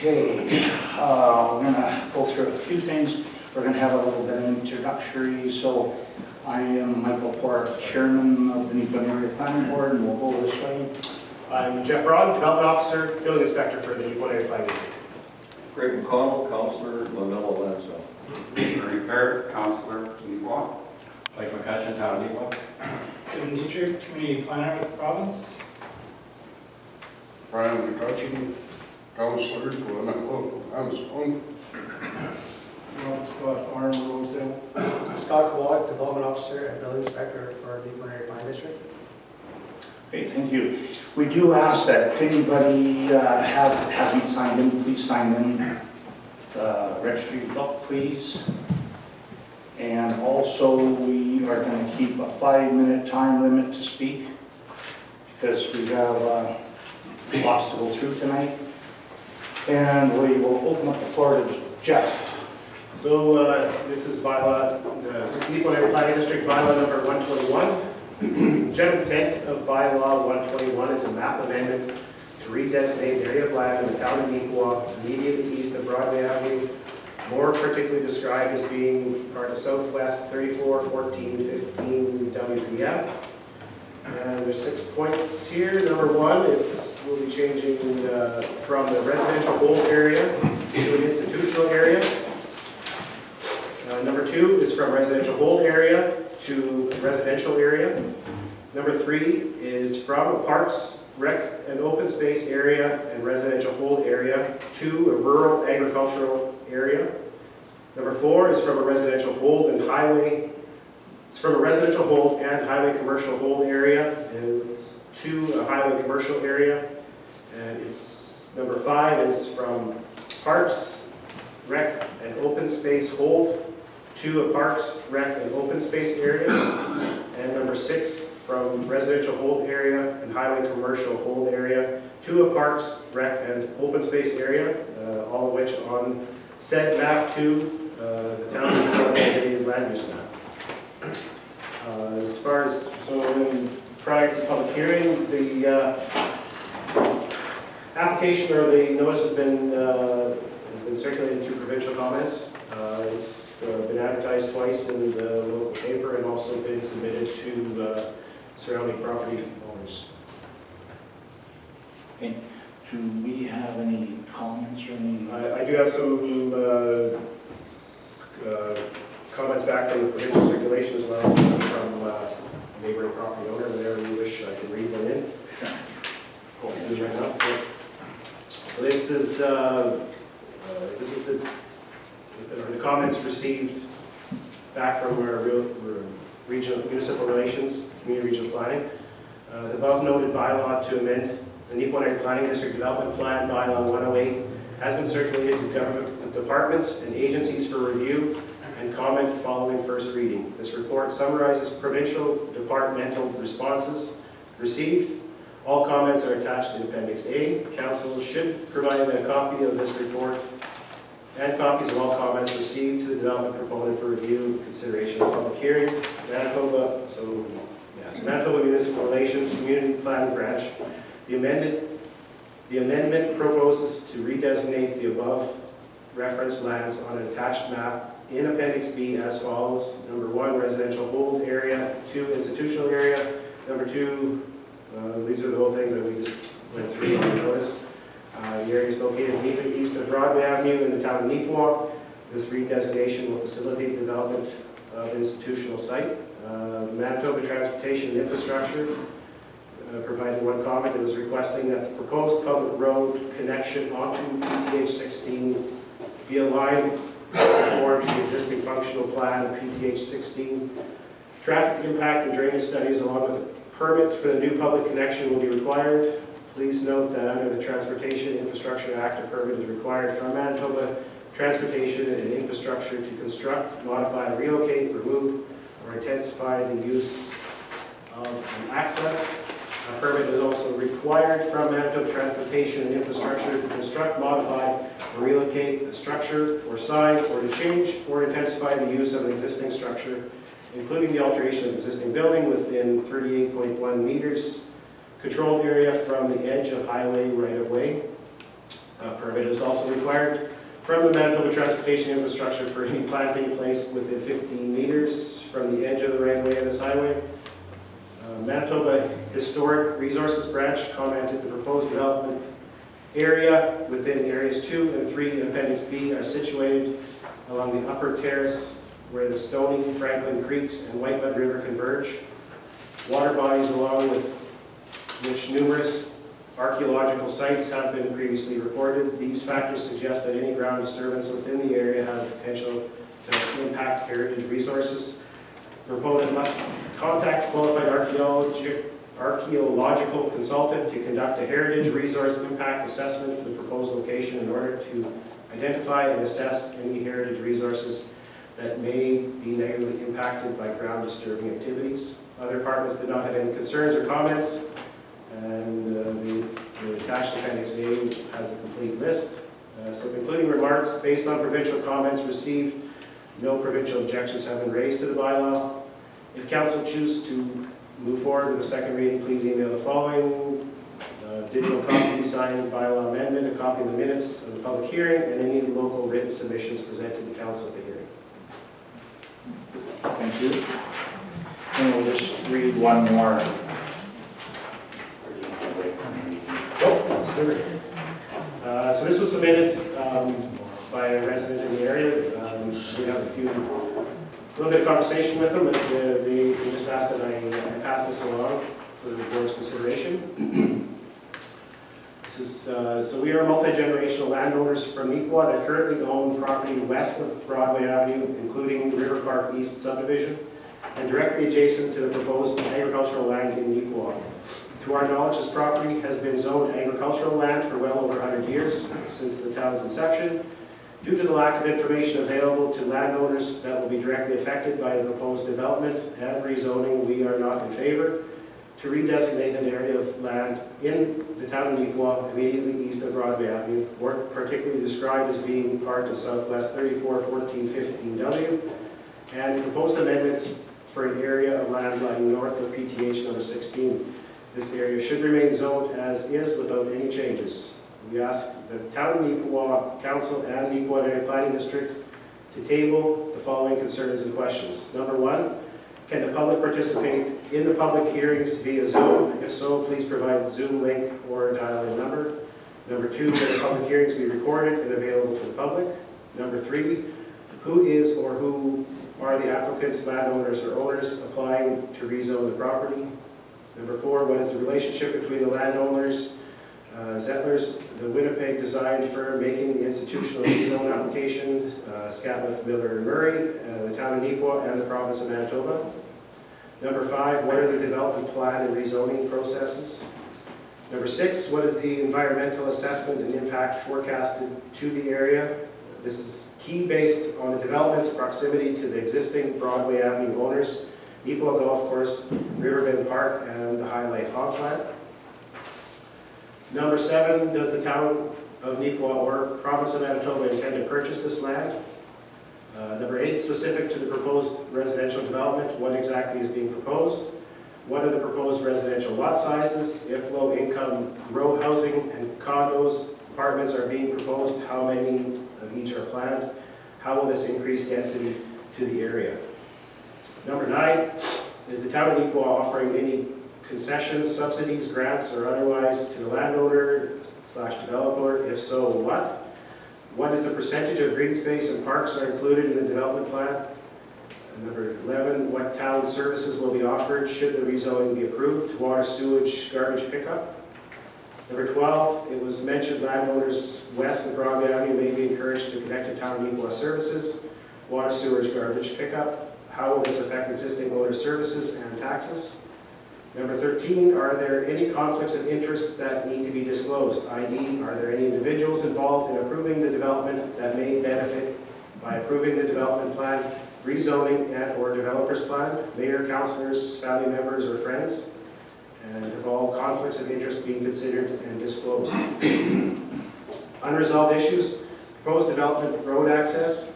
Okay, we're going to go through a few things. We're going to have a little bit of introductory. So I am Michael Pork, Chairman of the Neepawa Area Planning Board, and we'll go this way. I'm Jeff Broad, Development Officer, Building Inspector for the Neepawa Area Planning District. Greg McConnell, Councillor, Glenella-Lansdowne. Ernie Parrott, Councillor, Neepawa. Mike McCutcheon, Town of Neepawa. Kevin Dietrich, Community Planner with the province. Brian McCutcheon, Councillor, Glenella-Lansdowne. Rob Scott, Arm, Rosedale. Scott Kowalik, Development Officer and Building Inspector for the Neepawa Area Planning District. Okay, thank you. We do ask that if anybody hasn't signed in, please sign in the registry book, please. And also, we are going to keep a 5-minute time limit to speak because we have lots to go through tonight. And we will open up the floor to Jeff. So this is bylaw, the Neepawa Area Planning District bylaw number 121. General intent of bylaw 121 is a map amendment to redesignate an area of land in the town of Neepawa immediately east of Broadway Avenue, more particularly described as being part of Southwest 34, 14, 15 WPM. And there's 6 points here. Number 1, we'll be changing from the residential hold area to an institutional area. Number 2 is from residential hold area to residential area. Number 3 is from a parks, rec, and open space area and residential hold area to a rural agricultural area. Number 4 is from a residential hold and highway. It's from a residential hold and highway commercial hold area, and it's to a highway commercial area. And it's number 5 is from parks, rec, and open space hold to a parks, rec, and open space area. And number 6 from residential hold area and highway commercial hold area to a parks, rec, and open space area, all of which on said map to the town's designated land use map. As far as, prior to the public hearing, the application or the notice has been circulated through provincial comments. It's been advertised twice in the local paper and also been submitted to surrounding property owners. Okay. Do we have any comments or any? I do have some comments back from the provincial circulation as well as from a neighboring property owner. Whenever you wish, I can read them in. Sure. Go ahead, right now. Yeah. So this is the comments received back from our regional municipal relations, community regional planning. The above noted bylaw to amend the Neepawa Area Planning District Development Plan Bylaw 108 has been circulated to government departments and agencies for review and comment following first reading. This report summarizes provincial departmental responses received. All comments are attached in Appendix A. Council should provide a copy of this report and copies of all comments received to the development proponent for review, consideration, and public hearing. Manitoba, Manitoba Municipal Relations Community Planning Branch. The amendment proposes to redesignate the above referenced lands on an attached map in Appendix B as follows. Number 1, residential hold area. 2, institutional area. Number 2, these are the whole things that we just went through on the notice. The area is located immediately east of Broadway Avenue in the town of Neepawa. This redesignation will facilitate the development of institutional site. Manitoba Transportation and Infrastructure provided one comment. It was requesting that the proposed public road connection onto PTH 16 be aligned conform to the existing functional plan of PTH 16. Traffic impact and drainage studies along with a permit for the new public connection will be required. Please note that under the Transportation Infrastructure Act, a permit is required from Manitoba Transportation and Infrastructure to construct, modify, relocate, remove, or intensify the use of an access. A permit is also required from Manitoba Transportation and Infrastructure to construct, modify, or relocate the structure or sign, or to change or intensify the use of an existing structure, including the alteration of existing building within 38.1 meters controlled area from the edge of highway right-of-way. A permit is also required from the Manitoba Transportation Infrastructure for any planting placed within 15 meters from the edge of the right-of-way of this highway. Manitoba Historic Resources Branch commented the proposed development area within areas 2 and 3 in Appendix B are situated along the upper terrace where the Stony, Franklin Creeks, and White Mud River converge. Water bodies along with which numerous archaeological sites have been previously reported. These factors suggest that any ground disturbance within the area has the potential to impact heritage resources. The proponent must contact qualified archaeological consultant to conduct a heritage resource impact assessment for the proposed location in order to identify and assess any heritage resources that may be negatively impacted by ground disturbing activities. Other departments did not have any concerns or comments, and the attached appendix A has a complete list. So concluding remarks, based on provincial comments received, no provincial objections have been raised to the bylaw. If council chooses to move forward with a second reading, please email the following: digital copy, signed bylaw amendment, a copy of the minutes of the public hearing, and any local written submissions presented to the council at the hearing. Thank you. And we'll just read one more. Oh, that's different. So this was submitted by a resident in the area. We have a little bit of conversation with them, but they just asked that I pass this along for the board's consideration. This is, so we are multi-generational landowners from Neepawa that currently own property west of Broadway Avenue, including River Park East subdivision, and directly adjacent to the proposed agricultural land in Neepawa. To our knowledge, this property has been zoned agricultural land for well over 100 years, since the town's inception. Due to the lack of information available to landowners that will be directly affected by the proposed development and rezoning, we are not in favor to redesignate an area of land in the town of Neepawa immediately east of Broadway Avenue, or particularly described as being part of Southwest 341415W, and proposed amendments for an area of land lying north of PTH number 16. This area should remain zoned as is without any changes. We ask that the Town of Neepawa Council and Neepawa Area Planning District to table the following concerns and questions. Number 1, can the public participate in the public hearings via Zoom? If so, please provide the Zoom link or dial-in number. Number 2, can the public hearings be recorded and available to the public? Number 3, who is or who are the applicants, landowners, or owners applying to rezone the property? Number 4, what is the relationship between the landowners, Zettlers, the Winnipeg design firm making the institutional rezone application, Scatliff, Miller, and Murray, the Town of Neepawa, and the Province of Manitoba? Number 5, what are the development plan and rezoning processes? Number 6, what is the environmental assessment and impact forecasted to the area? This is key based on the development's proximity to the existing Broadway Avenue owners, Neepawa Golf Course, Riverbend Park, and the High Life Hog Plant. Number 7, does the Town of Neepawa or Province of Manitoba intend to purchase this land? Number 8, specific to the proposed residential development, what exactly is being proposed? What are the proposed residential lot sizes? If low-income row housing and condos, apartments are being proposed, how many of each are planned? How will this increase density to the area? Number 9, is the Town of Neepawa offering any concessions, subsidies, grants, or otherwise to the landowner / developer? If so, what? What is the percentage of green space and parks are included in the development plan? And number 11, what town services will be offered should the rezoning be approved? Water, sewage, garbage pickup. Number 12, it was mentioned landowners west of Broadway Avenue may be encouraged to connect to Town of Neepawa services. Water, sewage, garbage pickup. How will this affect existing owner services and taxes? Number 13, are there any conflicts of interest that need to be disclosed? i.e., are there any individuals involved in approving the development that may benefit by approving the development plan, rezoning, and or developer's plan, mayor, councilors, family members, or friends? And have all conflicts of interest being considered and disclosed? Unresolved issues: proposed development, road access,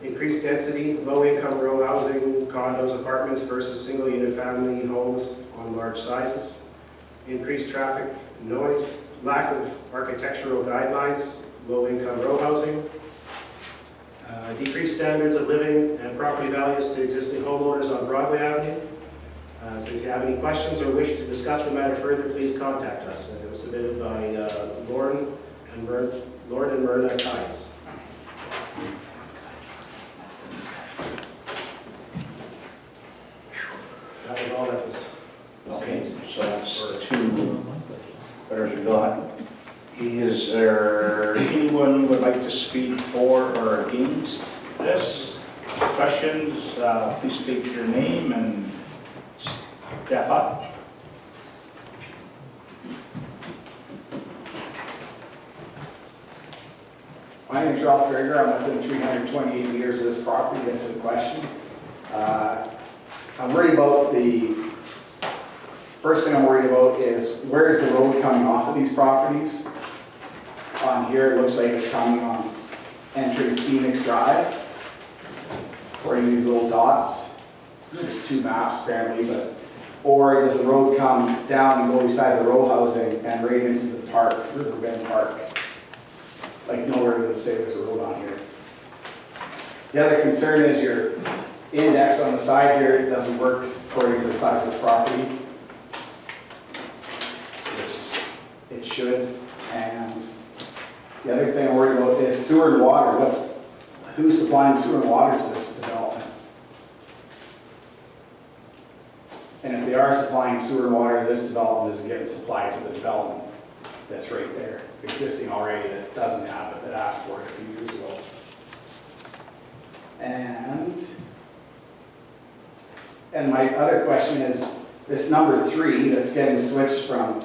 increased density, low-income row housing, condos, apartments versus single-unit family homes on large sizes, increased traffic, noise, lack of architectural guidelines, low-income row housing, decreased standards of living and property values to existing homeowners on Broadway Avenue. So if you have any questions or wish to discuss the matter further, please contact us. And it was submitted by Lauren and Myrna Kynes. That was all that was. Okay, so that's 2 letters we got. Is there anyone who would like to speak for or against this? Questions, please state your name and step up. My name is Ralph Greger. I'm within 328 meters of this property. That's the question. I'm worried about first thing I'm worried about is where is the road coming off of these properties? On here, it looks like it's coming on entering Phoenix Drive, according to these little dots. There's 2 maps apparently, but or does the road come down and go beside the row housing and right into the park, Riverbend Park? Like nowhere to say there's a road on here. The other concern is your index on the side here. It doesn't work according to the size of the property, which it should. And the other thing I'm worried about is sewer and water. Who's supplying sewer and water to this development? And if they are supplying sewer and water to this development, is it getting supplied to the development that's right there, existing already, that doesn't have it, that asked for it a few years ago? And my other question is, this number 3 that's getting switched from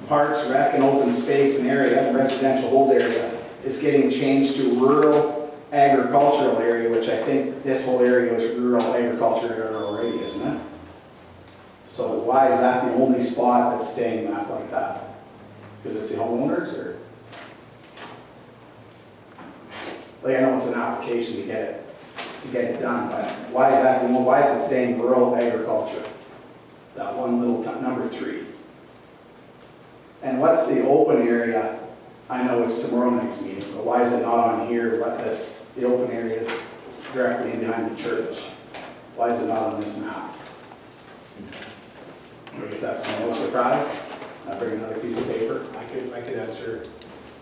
parks, rec, and open space and area, the residential hold area, is getting changed to rural agricultural area, which I think this whole area is rural agriculture area already, isn't it? So why is that the only spot that's staying mapped like that? Because it's the homeowners, or? Like, I know it's an application to get it done, but why is it staying rural agriculture? That one little number 3. And what's the open area? I know it's tomorrow night's meeting, but why is it not on here? The open area is directly in behind the church. Why is it not on this map? Because that's no surprise. I bring another piece of paper. I could answer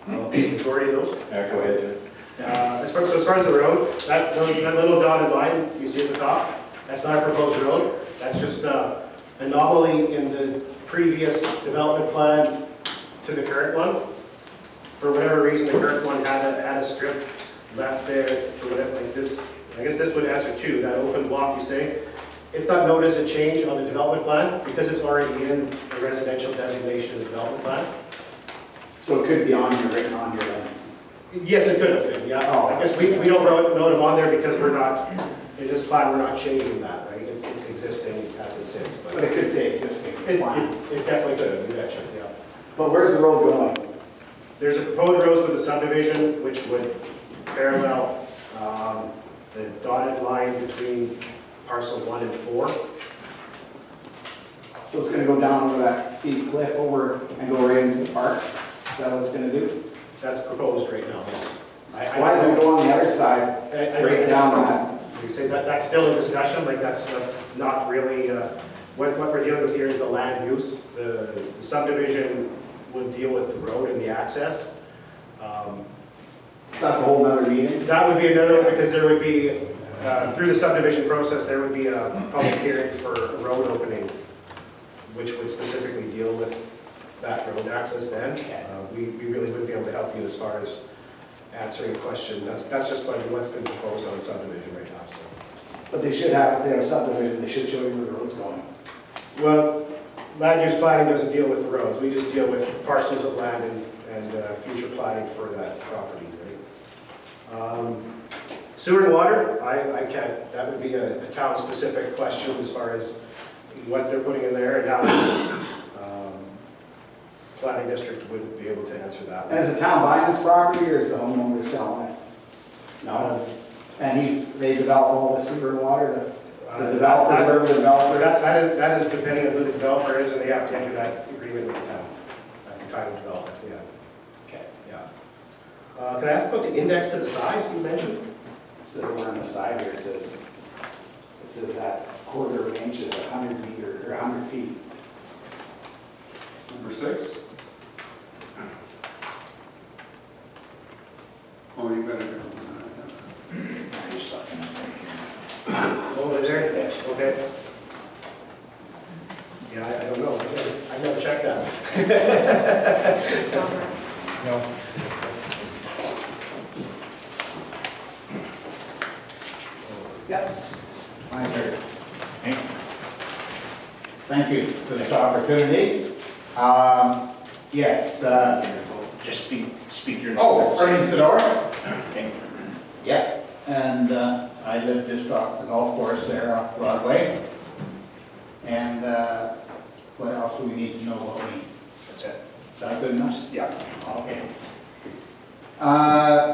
the majority of those. Yeah, go ahead. As far as the road, that little dotted line you see at the top, that's not a proposed road. That's just an anomaly in the previous development plan to the current one. For whatever reason, the current one had a strip left there for whatever, like this. I guess this would answer 2, that open block you say. It's not noted as a change on the development plan because it's already in the residential designation of the development plan. So it could be on here, written on here then. Yes, it could have been, yeah. Oh. I guess we don't note them on there because we're not, in this plan, we're not changing that, right? It's existing as it sits. But it could say existing It plan. definitely could have, you betcha, yeah. But where's the road going? There's a proposed road with a subdivision which would parallel the dotted line between parcel 1 and 4. So it's gonna go down over that steep cliff over and go right into the park? Is that what it's gonna do? That's proposed right now, yes. Why doesn't it go on the other side, right down that? You say that's still in discussion, like that's not really, what we're dealing with here is the land use. The subdivision would deal with the road and the access. So that's a whole nother meeting? That would be another one because there would be, through the subdivision process, there would be a public hearing for a road opening, which would specifically deal with that road access then. We really wouldn't be able to help you as far as answering a question. That's just what's been proposed on the subdivision right now. So. But they should have, if they have a subdivision, they should show you where the road's going. Well, land use planning doesn't deal with the roads. We just deal with parcels of land and future planning for that property, right? Sewer and water, I can't, that would be a town-specific question as far as what they're putting in there and how planning district wouldn't be able to answer that. And is the town buying this property or is the homeowner selling it? No. And they develop all the sewer and water, the developer, whoever the developer is? That is depending on who the developer is, and they have to enter that agreement with the town at the kind of development, yeah. Okay. Yeah. Can I ask about the index to the size you mentioned? So over on the side here, it says that quarter of an inch is 100 meter, or 100 feet. Number 6? Oh, you got a different one. I'm just looking at Over there? Yes. Okay. Yeah, I don't know. I've never checked that. No. Yep. My turn. Thank you for this opportunity. Yes. Just speak your name. Oh, Ernie Sidor? Okay. Yeah. And I live just off the golf course there off Broadway. And what else do we need to know about me? That's it. Is that good enough? Yeah. Okay.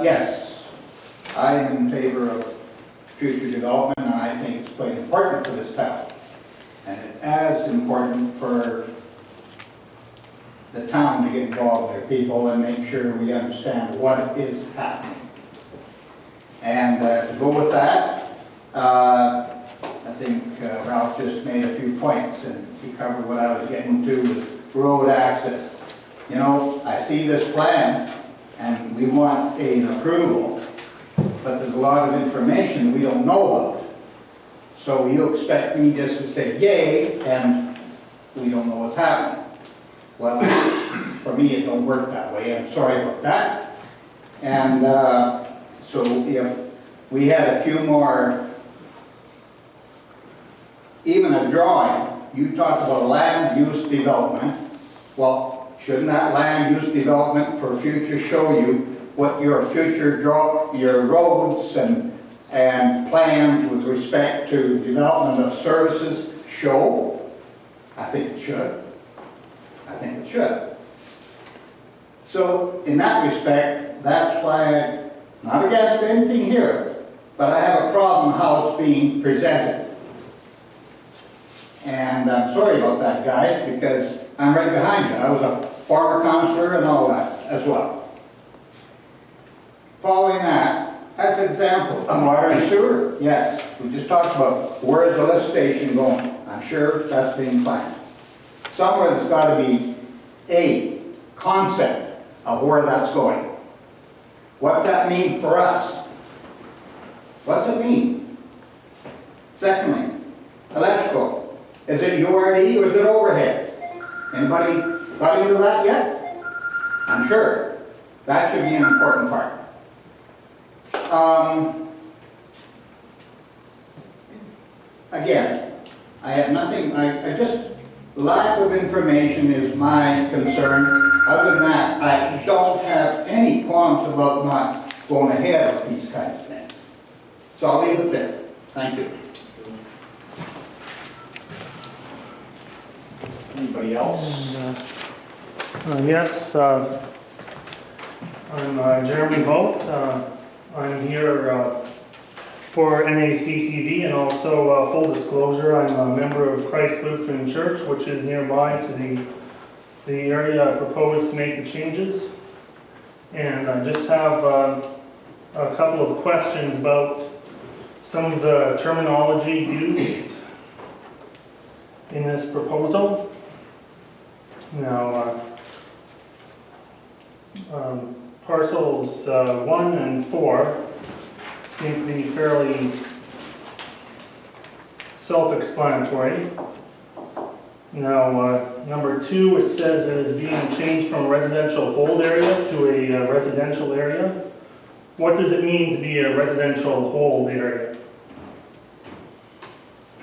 Yes, I am in favor of future development, and I think it's quite important for this town. And it's as important for the town to get involved with their people and make sure we understand what is happening. And to go with that, I think Ralph just made a few points, and he covered what I was getting to with road access. You know, I see this plan, and we want an approval, but there's a lot of information we don't know about. So you expect me just to say yay, and we don't know what's happening. Well, for me, it don't work that way. I'm sorry about that. And so if we had a few more, even a drawing, you talked about land use development. Well, shouldn't that land use development for future show you what your future your roads and plans with respect to development of services show? I think it should. I think it should. So in that respect, that's why I'm not against anything here, but I have a problem how it's being presented. And I'm sorry about that, guys, because I'm right behind you. I was a former counselor and all that as well. Following that, as an example, water and sewer, yes, we just talked about where is the lift station going. I'm sure that's being planned. Somewhere there's got to be a concept of where that's going. What's that mean for us? What's it mean? Secondly, electrical. Is it URD or is it overhead? Anybody got into that yet? I'm sure. That should be an important part. Again, I have nothing, I just, lack of information is my concern. Other than that, I don't have any qualms about not going ahead with these kinds of things. So I'll leave it there. Thank you. Anybody else? Yes, I'm Jeremy Vogt. I'm here for NACTV, and also full disclosure, I'm a member of Christ Lutheran Church, which is nearby to the area I propose to make the changes. And I just have a couple of questions about some of the terminology used in this proposal. Now, parcels 1 and 4 seem to be fairly self-explanatory. Now, number 2, it says it is being changed from a residential hold area to a residential area. What does it mean to be a residential hold area?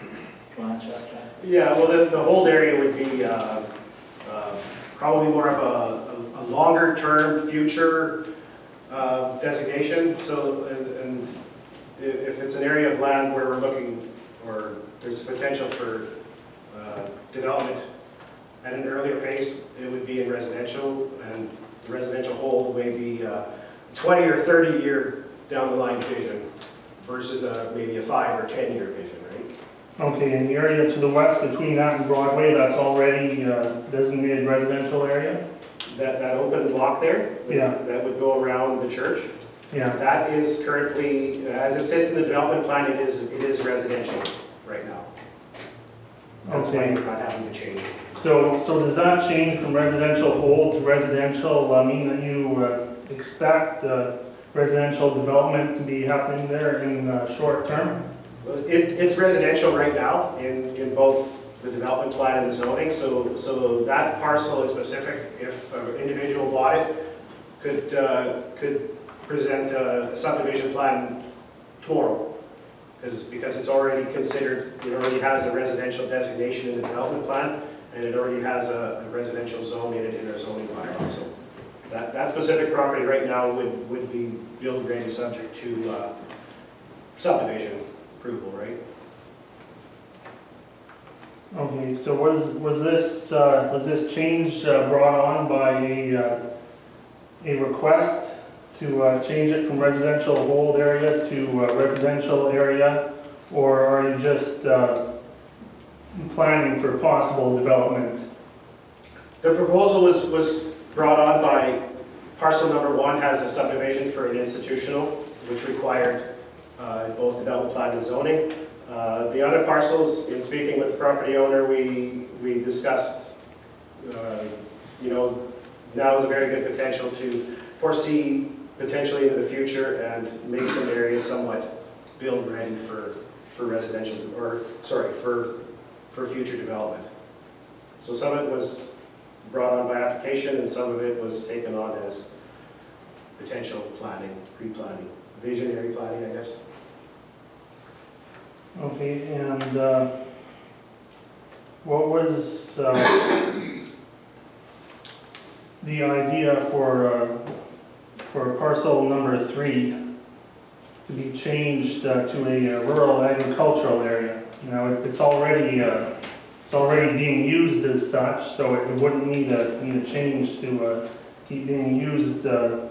Do you want to answer that, Jack? Yeah, well, the hold area would be probably more of a longer-term future designation. So, and if it's an area of land where we're looking, or there's potential for development at an earlier pace, it would be in residential, and the residential hold may be 20 or 30 year down the line vision versus maybe a 5 or 10 year vision, right? Okay, and the area to the west between that and Broadway, that's already designated residential area? that open block there. Yeah. That would go around the church. Yeah, That is currently, as it sits in the development plan, it is residential right now. That's why Okay. we're not having to change it. so does that change from residential hold to residential, mean that you expect residential development to be happening there in short term? It's residential right now in both the development plan and the zoning, so that parcel in specific, if an individual bought it, could present a subdivision plan tomorrow. Because it's already considered, it already has a residential designation in the development plan, and it already has a residential zone in it in our zoning bylaw. So that specific property right now would be build ready subject to subdivision approval, right? Okay, so was this change brought on by a request to change it from residential hold area to residential area, or are you just planning for possible development? The proposal was brought on by parcel number 1 has a subdivision for an institutional, which required both development plan and zoning. The other parcels, in speaking with the property owner, we discussed, now is a very good potential to foresee potentially into the future and make some areas somewhat build ready for residential, or sorry, for future development. So some of it was brought on by application and some of it was taken on as potential planning, pre-planning, visionary planning, I guess. Okay, and what was the idea for parcel number 3 to be changed to a rural agricultural area? You know, it's already being used as such, so it wouldn't need a change to keep being used the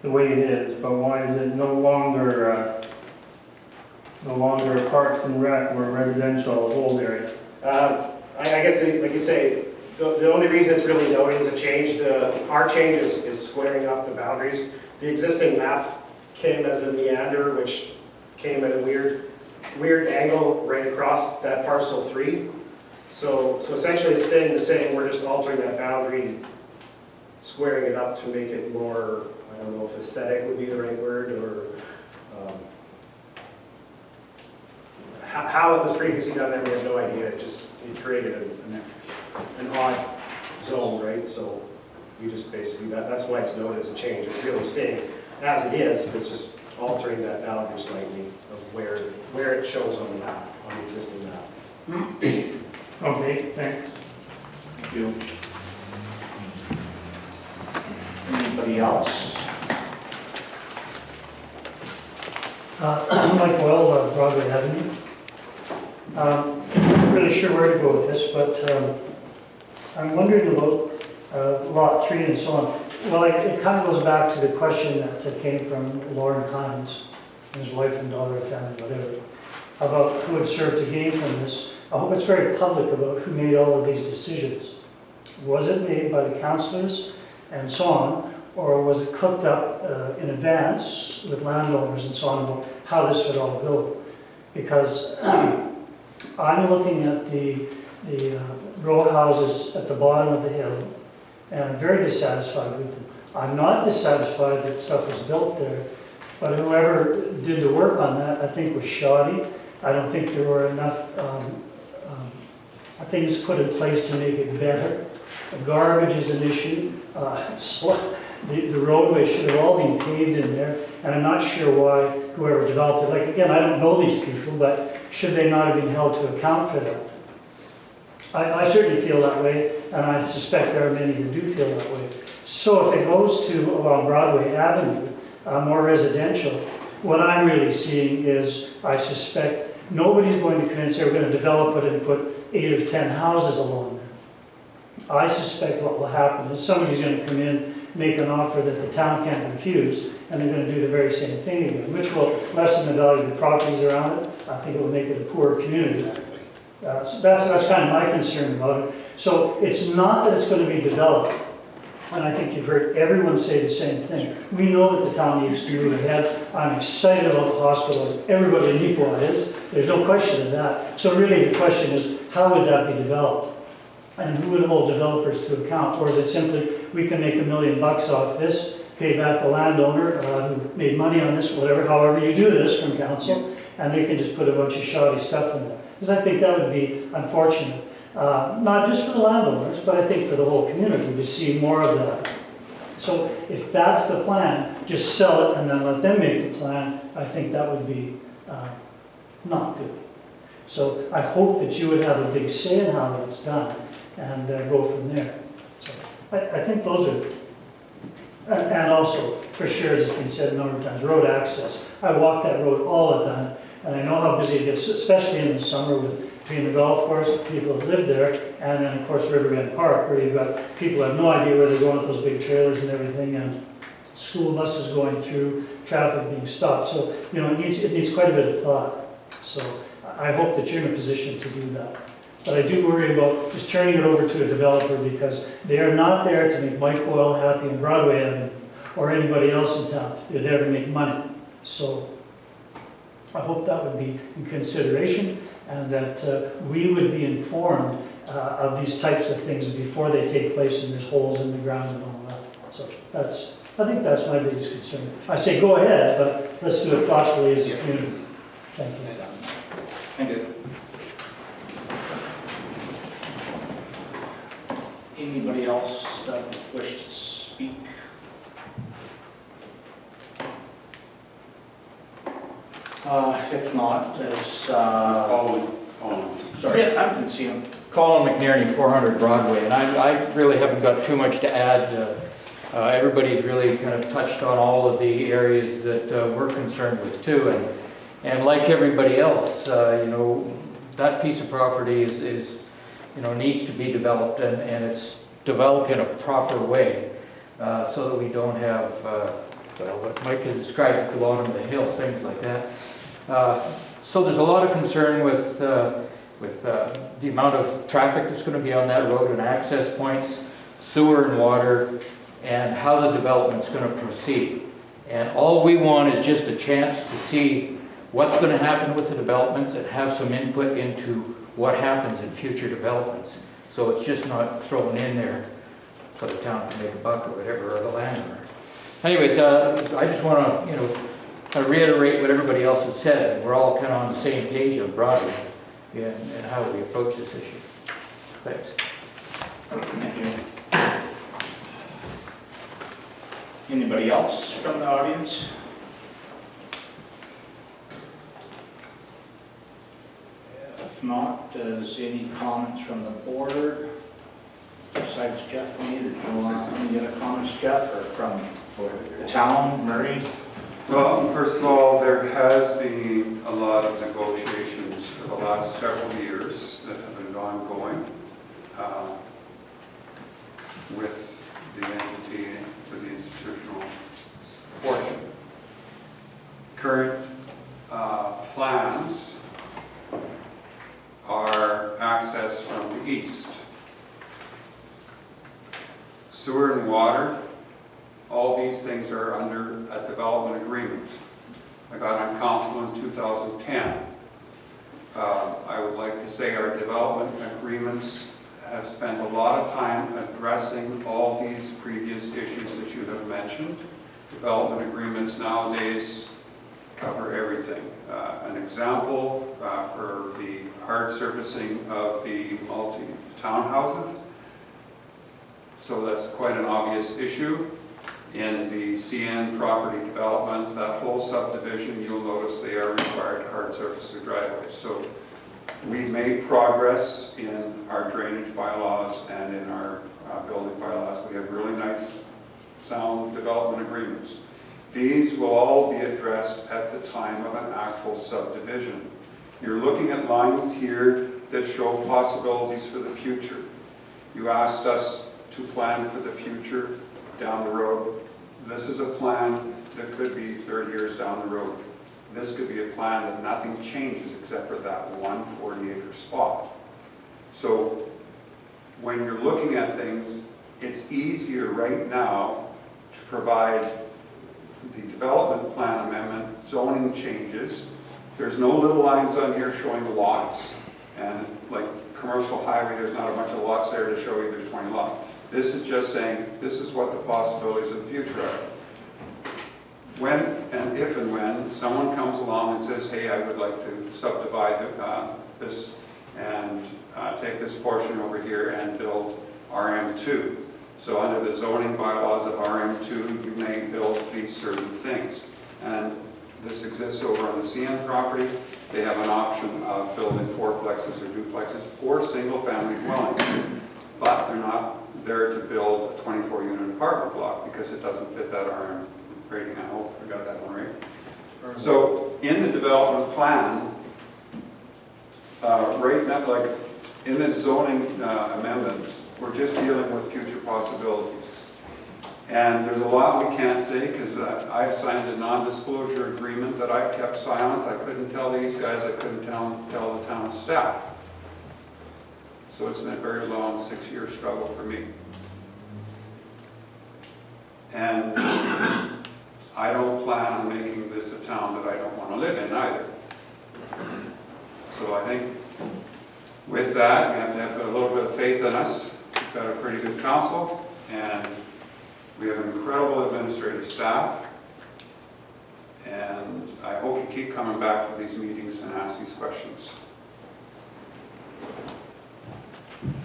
way it is. But why is it no longer Parks and Rec or residential hold area? I guess, like you say, the only reason it's really noted as a change, our change is squaring up the boundaries. The existing map came as a meander, which came at a weird angle right across that parcel 3. So essentially it's staying the same, we're just altering that boundary, squaring it up to make it more, I don't know if aesthetic would be the right word, or how it was previously done there, we have no idea. It created an odd zone, right? So we just basically, that's why it's known as a change. It's really staying as it is, but it's just altering that boundary slightly of where it shows on the map, on the existing map. Okay, thanks. Thank you. Anybody else? I'm Mike Boyle, Broadway Avenue. I'm not really sure where to go with this, but I'm wondering about Lot 3 and so on. Well, it kind of goes back to the question that came from Lauren Kynes, and his wife and daughter, family, whatever, about who had served to gain from this. I hope it's very public about who made all of these decisions. Was it made by the councillors and so on, or was it cooked up in advance with landowners and so on about how this would all go? Because I'm looking at the row houses at the bottom of the hill, and I'm very dissatisfied with them. I'm not dissatisfied that stuff was built there, but whoever did the work on that, I think, was shoddy. I don't think there were enough things put in place to make it better. The garbage is an issue. The roadway should have all been paved in there, and I'm not sure why whoever developed it, like, again, I don't know these people, but should they not have been held to account for that? I certainly feel that way, and I suspect there are many who do feel that way. So if it goes to along Broadway Avenue, more residential, what I'm really seeing is, I suspect nobody's going to come in and say we're going to develop it and put 8 or 10 houses along there. I suspect what will happen is somebody's going to come in, make an offer that the town can't refuse, and they're going to do the very same thing again, which will lessen the value of the properties around it. I think it will make it a poorer community. So that's kind of my concern about it. So it's not that it's going to be developed. And I think you've heard everyone say the same thing. We know that the town needs to move ahead. I'm excited about the hospitals. Everybody in Neepawa is. There's no question of that. So really the question is, how would that be developed? And who would hold developers to account? Or is it simply, we can make $1 million off this, pay back the landowner who made money on this, whatever, however you do this from council, and they can just put a bunch of shoddy stuff in there. Because I think that would be unfortunate. Not just for the landowners, but I think for the whole community to see more of that. So if that's the plan, just sell it and then let them make the plan. I think that would be not good. So I hope that you would have a big say in how that's done and go from there. So I think those are, and also for sure, as it's been said a number of times, road access. I walk that road all the time and I know how busy it gets, especially in the summer between the golf course, people that live there, and then of course Riverbend Park, where you've got people who have no idea where they're going with those big trailers and everything, and school buses going through, traffic being stopped. So, you know, it needs quite a bit of thought. So I hope that you're in a position to do that. But I do worry about just turning it over to a developer because they are not there to make Mike Boyle happy in Broadway Avenue or anybody else in town. They're there to make money. So I hope that would be in consideration and that we would be informed of these types of things before they take place and there's holes in the ground and all that. So I think that's my biggest concern. I say go ahead, but let's do it thoughtfully as a community. Thank you. Thank you. Anybody else that wish to speak? If not, as, sorry, I didn't see him. Colin McNerney, 400 Broadway, and I really haven't got too much to add. Everybody's really kind of touched on all of the areas that we're concerned with too, and like everybody else, you know, that piece of property is you know, needs to be developed, and it's developed in a proper way, so that we don't have, well, what Mike has described at the bottom of the hill, things like that. So there's a lot of concern with the amount of traffic that's going to be on that road and access points, sewer and water, and how the development's going to proceed. And all we want is just a chance to see what's going to happen with the developments and have some input into what happens in future developments. So it's just not thrown in there so the town can make a buck or whatever, or the landowner. Anyways, I just want to, you know, reiterate what everybody else has said. We're all kind of on the same page on Broadway and how we approach this issue. Thanks. Thank you. Anybody else from the audience? If not, does any comments from the board besides Jeff made, or do you want any other comments, Jeff, or from the town, Murray? Well, first of all, there has been a lot of negotiations for the last several years that have been ongoing with the entity for the institutional portion. Current plans are access from the east. Sewer and water, all these things are under a development agreement. I got on council in 2010. I would like to say our development agreements have spent a lot of time addressing all these previous issues that you have mentioned. Development agreements nowadays cover everything. An example for the hard surfacing of the multi-townhouses. So that's quite an obvious issue. In the CN property development, that whole subdivision, you'll notice they are required to hard surface their driveways. So we've made progress in our drainage bylaws and in our building bylaws. We have really nice, sound development agreements. These will all be addressed at the time of an actual subdivision. You're looking at lines here that show possibilities for the future. You asked us to plan for the future down the road. This is a plan that could be 30 years down the road. This could be a plan that nothing changes except for that one 40-acre spot. So when you're looking at things, it's easier right now to provide the development plan amendment, zoning changes. There's no little lines on here showing lots, and like commercial highway, there's not a bunch of lots there to show you there's 20 lots. This is just saying, this is what the possibilities of the future are. When and if and when someone comes along and says, hey, I would like to subdivide this and take this portion over here and build RM2. So under the zoning bylaws of RM2, you may build these certain things. And this exists over on the CN property. They have an option of building fourplexes or duplexes or single-family dwellings. But they're not there to build a 24-unit apartment block because it doesn't fit that RM rating. I hope I got that one right. So in the development plan, right now, like in this zoning amendment, we're just dealing with future possibilities. And there's a lot we can't say because I've signed a non-disclosure agreement that I've kept silent. I couldn't tell these guys, I couldn't tell the town staff. So it's been a very long 6-year struggle for me. And I don't plan on making this a town that I don't want to live in either. So I think with that, we have to have a little bit of faith in us. We've got a pretty good council, and we have an incredible administrative staff. And I hope you keep coming back to these meetings and ask these questions.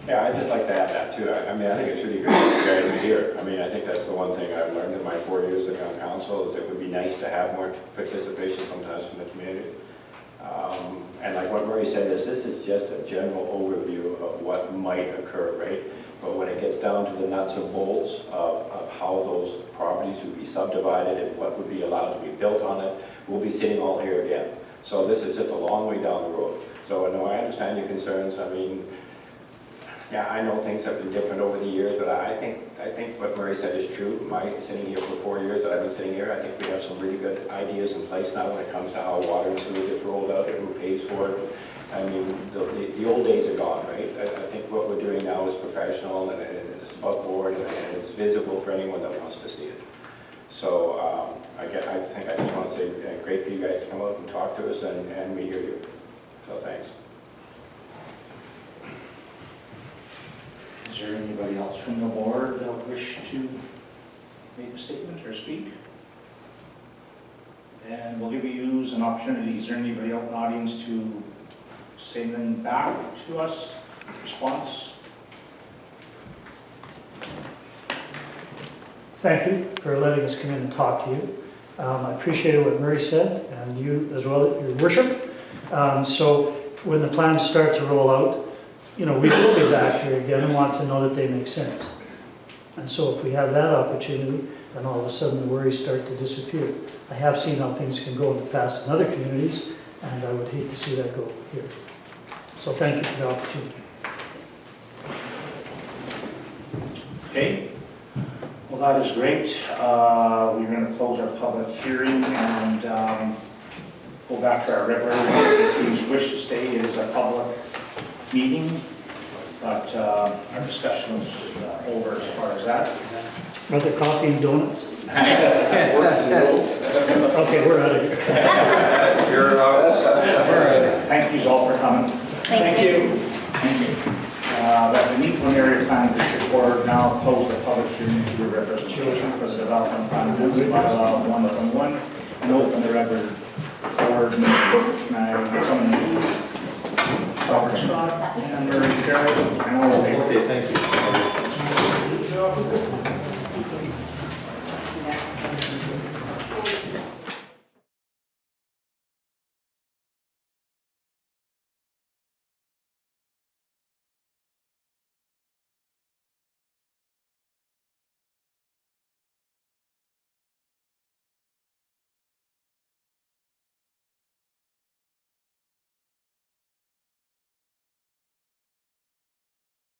Yeah, I'd just like to add that too. I mean, I think it's really good that you guys are here. I mean, I think that's the one thing I've learned in my 4 years of on council is it would be nice to have more participation sometimes from the community. And like what Murray said, this is just a general overview of what might occur, right? But when it gets down to the nuts and bolts of how those properties would be subdivided and what would be allowed to be built on it, we'll be sitting all here again. So this is just a long way down the road. So no, I understand your concerns. I mean, yeah, I know things have been different over the years, but I think what Murray said is true. Sitting here for 4 years that I've been sitting here, I think we have some really good ideas in place now when it comes to how water and sewer gets rolled out and who pays for it. I mean, the old days are gone, right? I think what we're doing now is professional and it's above board and it's visible for anyone that wants to see it. So I think I just want to say great for you guys to come out and talk to us and we hear you. So thanks. Is there anybody else from the board that wish to make a statement or speak? And we'll give you an opportunity. Is there anybody out in the audience to say anything back to us? Response? Thank you for letting us come in and talk to you. I appreciated what Murray said, and you as well, your worship. So when the plans start to roll out, you know, we will be back here again and want to know that they make sense. And so if we have that opportunity, then all of a sudden the worries start to disappear. I have seen how things can go in the past in other communities, and I would hate to see that go here. So thank you for the opportunity. Okay. Well, that is great. We're going to close our public hearing and go back to our regular. If you wish to stay, it is a public meeting, but our discussion was over as far as that. Another coffee and donuts? Okay, we're out of here. You're out. Thank you all for coming. Thank you. Thank you. That the Neepawa Area Planning District Board now close the public hearing for representation for the development plan amendment by law 121 and open the regular board meeting. Can I get someone? Robert Scott and Murray Carroll and all in favor? Okay, thank you.